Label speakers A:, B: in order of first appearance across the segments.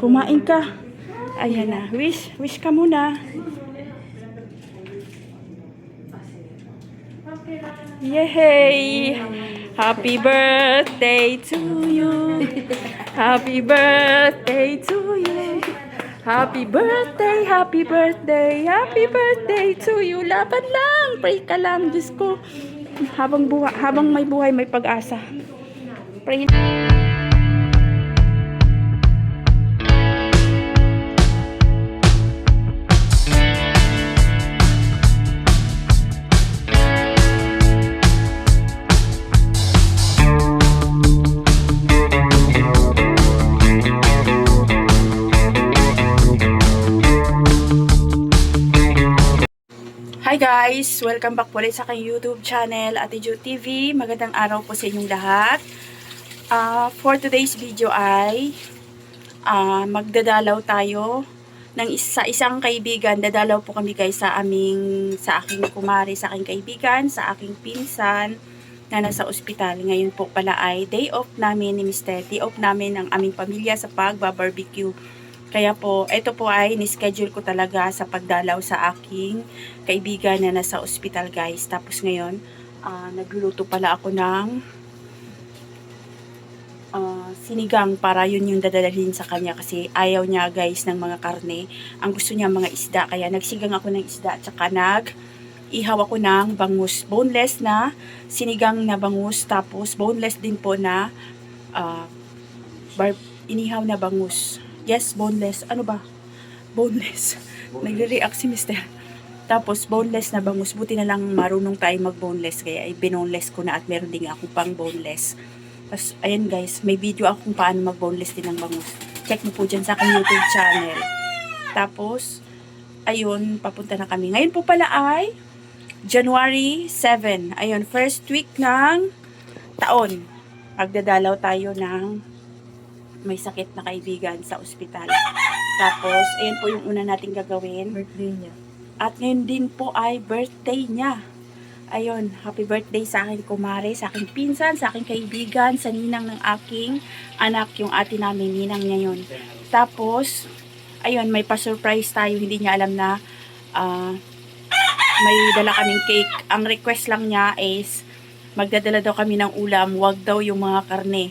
A: Kumain ka. Ayan na. Wish ka muna. Yay! Happy birthday to you. Happy birthday to you. Happy birthday, happy birthday, happy birthday to you. Laban lang, pray ka lang, Diyos ko. Habang may buhay, may pag-asa. Pray. Hi guys! Welcome back po ulit sa aking YouTube channel, Ate Jo TV. Magandang araw po sa inyong lahat. For today's video ay magdadalaw tayo ng isang kaibigan. Dadalaw po kami guys sa aking kumari, sa aking kaibigan, sa aking pinsan na nasa ospital. Ngayon po pala ay day off namin ni Mr. Day off namin ng aming pamilya sa pag-barbecue. Kaya po, ito po ay ni-schedule ko talaga sa pagdalaw sa aking kaibigan na nasa ospital guys. Tapos ngayon, nagluluto pala ako ng sinigang para yun yung dadalhin sa kanya kasi ayaw niya guys ng mga karne. Ang gusto niya mga isda. Kaya nagsigang ako ng isda at saka ihaw ako ng bangus. Boneless na sinigang na bangus. Tapos boneless din po na inihaw na bangus. Yes, boneless. Ano ba? Boneless. Nagre-react si Mr. Tapos, boneless na bangus. Buti na lang marunong tayo mag-boneless. Kaya, binoneless ko na at meron din ako pang boneless. Tapos, ayan guys, may video ako kung paano mag-boneless din ng bangus. Check mo po dyan sa aking YouTube channel. Tapos, ayun, papunta na kami. Ngayon po pala ay January 7. Ayun, first week ng taon. Magdadalaw tayo ng may sakit na kaibigan sa ospital. Tapos, ayun po yung una nating gagawin.
B: Birthday niya.
A: At ngayon din po ay birthday niya. Ayun, happy birthday sa aking kumare, sa aking pinsan, sa aking kaibigan, sa ninang ng aking anak, yung ate namin, ninang niya yun. Tapos, ayun, may pa-surprise tayo, hindi niya alam na may dala kaming cake. Ang request lang niya is, magdadala daw kami ng ulam, wag daw yung mga karne.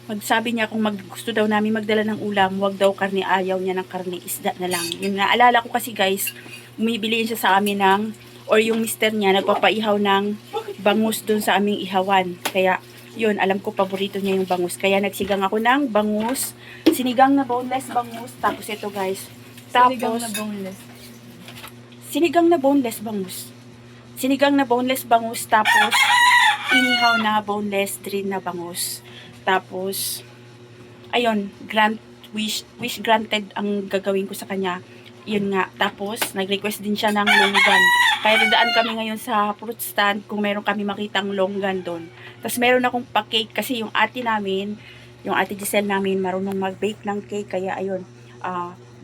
A: Magsabi niya kung gusto daw namin magdala ng ulam, wag daw karne, ayaw niya ng karne, isda na lang. Yung naalala ko kasi guys, bumibili siya sa amin or yung mister niya, nagpapaihaw ng bangus dun sa aming ihawan. Kaya, yun, alam ko paborito niya yung bangus. Kaya nagsigang ako ng bangus, sinigang na boneless bangus. Tapos ito guys,
B: Sinigang na boneless.
A: Sinigang na boneless bangus. Sinigang na boneless bangus, tapos inihaw na boneless din na bangus. Tapos, ayun, wish granted ang gagawin ko sa kanya. Yun nga. Tapos, nag-request din siya ng longgan. Kaya dadaan kami ngayon sa fruit stand kung meron kami makitang longgan doon. Tapos, meron akong pa-cake kasi yung ate namin, yung ate Giselle namin, marunong mag-bake ng cake. Kaya, ayun,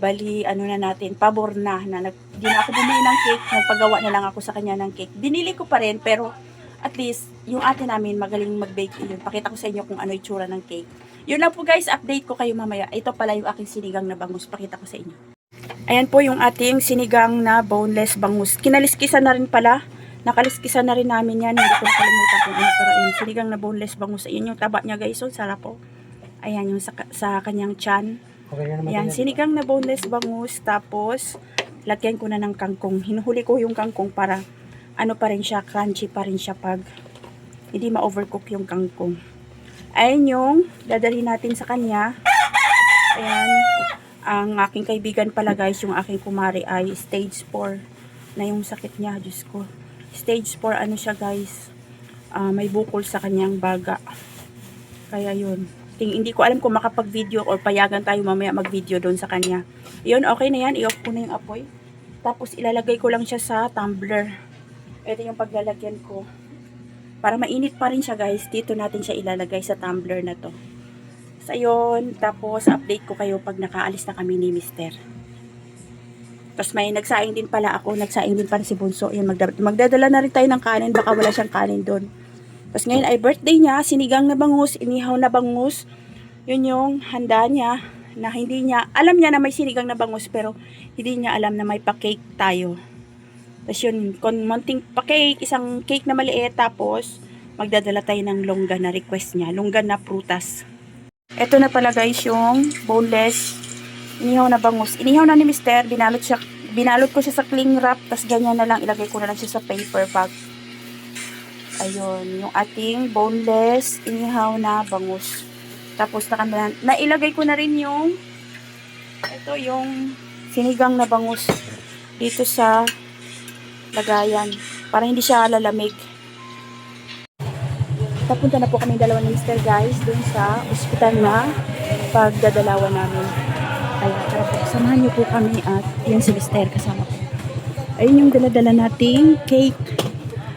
A: bali, ano na natin, pabor na di na ako bumili ng cake, nagpagawa na lang ako sa kanya ng cake. Binili ko pa rin, pero at least, yung ate namin magaling mag-bake yun. Pakita ko sa inyo kung ano yung tsura ng cake. Yun lang po guys, update ko kayo mamaya. Ito pala yung aking sinigang na bangus. Pakita ko sa inyo. Ayan po yung ating sinigang na boneless bangus. Kinaliskisan na rin pala. Nakaliskisan na rin namin yan. Hindi ko nakalimutan kung ano. Pero yun, sinigang na boneless bangus. Ayan yung taba niya guys. So, sarap po. Ayan yung sa kanyang tiyan. Ayan, sinigang na boneless bangus. Tapos, lagyan ko na ng kangkong. Hinuhuli ko yung kangkong para ano pa rin siya, crunchy pa rin siya pag hindi ma-overcook yung kangkong. Ayan yung dadalhin natin sa kanya. Ayan, ang aking kaibigan pala guys, yung aking kumari ay stage 4 na yung sakit niya, Diyos ko. Stage 4 ano siya guys, may bukol sa kanyang baga. Kaya yun, hindi ko alam kung makapag-video or payagan tayo mamaya mag-video doon sa kanya. Yun, okay na yan, i-off ko na yung apoy. Tapos ilalagay ko lang siya sa tumbler. Ito yung paglalagyan ko. Para mainit pa rin siya guys, dito natin siya ilalagay sa tumbler na to. So yun, tapos update ko kayo pag nakaalis na kami ni Mister. Tapos may nagsaing din pala ako, nagsaing din pala si Bunso. Yun, magdadala na rin tayo ng kanin, baka wala siyang kanin doon. Tapos ngayon ay birthday niya, sinigang na bangus, inihaw na bangus, Yun yung handa niya na hindi niya, alam niya na may sinigang na bangus pero hindi niya alam na may pa-cake tayo. Tapos yun, munting pa-cake, isang cake na maliit, tapos magdadala tayo ng longgan na request niya, longgan na prutas. Ito na pala guys yung boneless, inihaw na bangus. Inihaw na ni Mister, binalot ko siya sa cling wrap, tapos ganyan na lang, ilagay ko na lang siya sa paper bag. Ayun, yung ating boneless, inihaw na bangus. Tapos nailagay ko na rin yung ito yung sinigang na bangus dito sa lagayan para hindi siya lalamig. Papunta na po kami dalawa ni Mr. guys dun sa ospital na pagdadalawan namin. Kaya tara po, samahan niyo po kami at yun si Mr. kasama ko. Ayun yung daladala nating cake.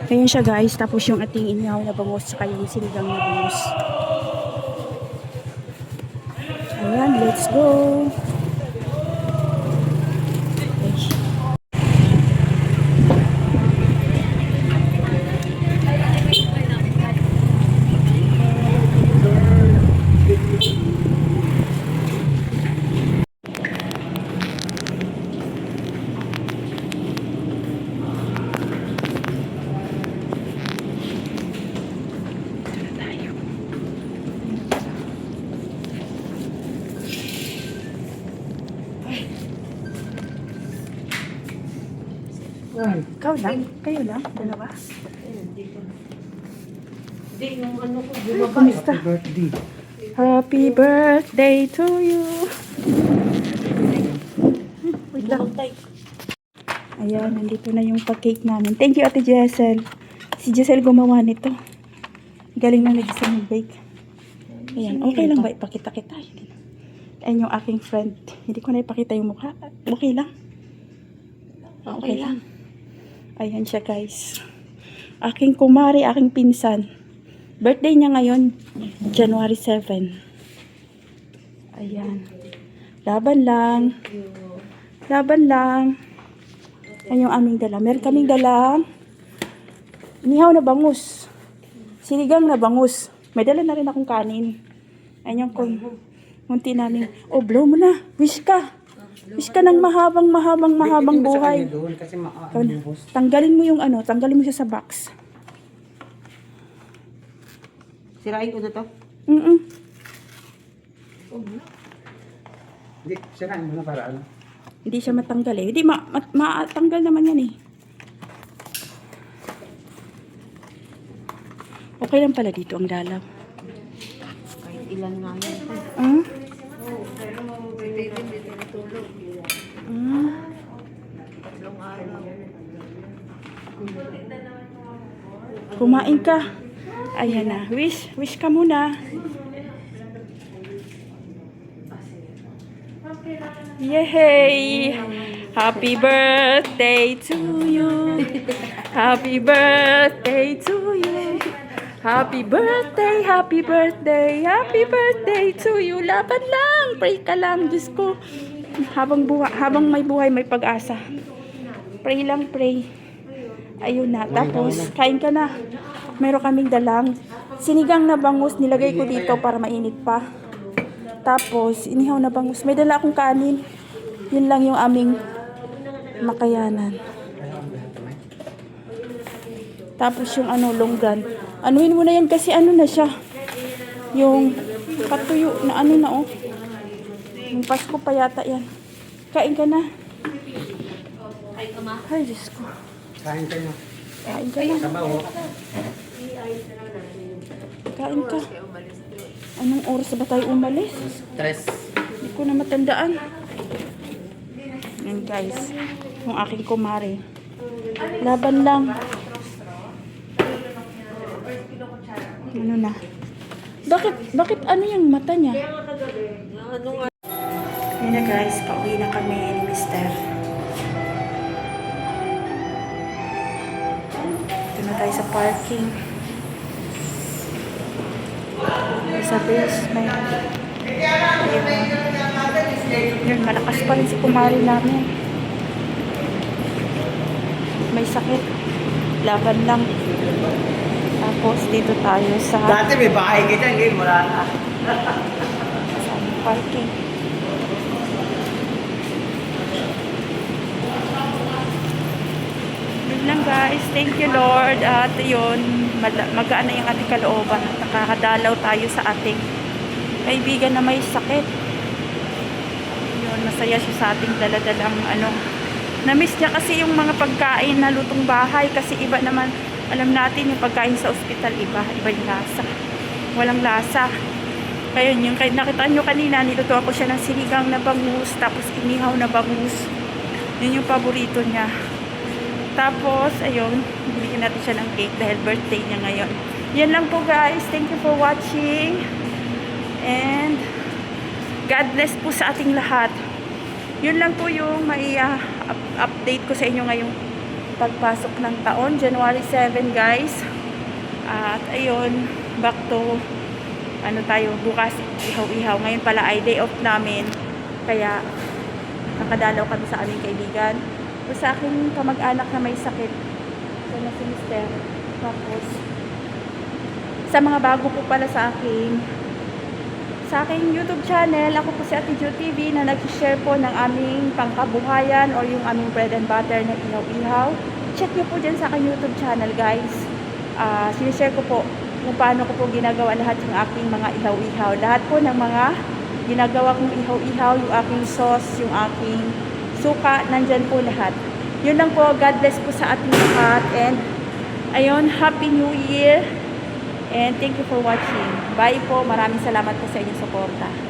A: Ayun siya guys, tapos yung ating inihaw na bangus saka yung sinigang na bangus. Ayan, let's go! Ikaw lang? Kayo lang? Dalawa?
C: Hindi, yung ano ko,
A: Kumusta?
D: Birthday.
A: Happy birthday to you! Wait lang. Ayan, nandito na yung pa-cake namin. Thank you, Ate Jessel. Si Jessel gumawa nito. Galing na nag-isa mag-bake. Ayan, okay lang ba? Ipakita kita. Ayan yung aking friend. Hindi ko na ipakita yung mukha. Okay lang? Okay lang. Ayan siya guys. Aking kumari, aking pinsan. Birthday niya ngayon, January 7. Ayan. Laban lang. Laban lang. Ayan yung aming dala. Meron kaming dala inihaw na bangus. Sinigang na bangus. May dala na rin akong kanin. Ayan yung munti namin. Oh, blow mo na. Wish ka. Wish ka ng mahabang buhay.
D: Doon kasi
A: Tanggalin mo yung tanggalin mo siya sa box.
C: sirain ko na to.
D: Hindi, sirain mo na para ano.
A: Hindi siya matanggal eh. Hindi, matanggal naman yan eh. Okay lang pala dito ang dalaw.
C: Kahit ilan nga yan.
A: Ah? Kumain ka. Ayan na. Wish ka muna. Yay! Happy birthday to you. Happy birthday to you. Happy birthday, happy birthday, happy birthday to you. Laban lang. Pray ka lang. Diyos ko. Habang may buhay, may pag-asa. Pray lang, pray. Ayun na. Tapos, kain ka na. Meron kaming dalang sinigang na bangus. Nilagay ko dito para mainit pa. Tapos, inihaw na bangus. May dala akong kanin. Yun lang yung aming makayanan. Tapos yung longgan. Anuhin mo na yan kasi na siya. Yung patuyo na oh. Yung Pasko pa yata yan. Kain ka na. Ay, Diyos ko.
D: Kain kayo.
A: Kain ka na.
D: Sabaw.
A: Kain ka. Anong oras ba tayo umalis?
D: Tres.
A: Hindi ko na matandaan. Yan guys. Yung aking kumare. Laban lang. Ano na? Bakit yung mata niya? Yan na guys. Pauwi na kami ni Mister. Ito na tayo sa parking. Sa basement. Yun, malakas pa rin si kumari namin. May sakit. Laban lang. Tapos dito tayo sa...
D: Dati may bahay kita, ngayon wala na.
A: parking. Yun lang guys. Thank you Lord. At yun, magaan na yung ating kalooban. At nakakadalaw tayo sa ating kaibigan na may sakit. Yun, masaya siya sa ating daladalang ano. Na-miss niya kasi yung mga pagkain na lutong bahay. Kasi iba naman, alam natin yung pagkain sa ospital, iba yung lasa. Walang lasa. Kaya yung nakita nyo kanina, niluto ako siya ng sinigang na bangus, tapos inihaw na bangus. Yun yung paborito niya. Tapos, ayun, binigyan natin siya ng cake dahil birthday niya ngayon. Yan lang po guys. Thank you for watching. And, God bless po sa ating lahat. Yun lang po yung may update ko sa inyo ngayong pagpasok ng taon. January 7 guys. At ayun, back to ano tayo, bukas ihaw-ihaw. Ngayon pala ay day off namin. Kaya nakadalaw kami sa aming kaibigan. O sa aking kamag-anak na may sakit. So na si Mister. Tapos sa mga bago po pala sa aking YouTube channel, ako po si Ate Jo TV na nag-share po ng aming pangkabuhayan o yung aming bread and butter na ihaw-ihaw. Check nyo po dyan sa aking YouTube channel guys. Sinishare ko po kung paano ko po ginagawa lahat yung aking mga ihaw-ihaw. Lahat po ng mga ginagawa kong ihaw-ihaw, yung aking sauce, yung aking suka, nandyan po lahat. Yun lang po, God bless po sa ating lahat. And ayun, Happy New Year. And thank you for watching. Bye po, maraming salamat po sa inyong suporta.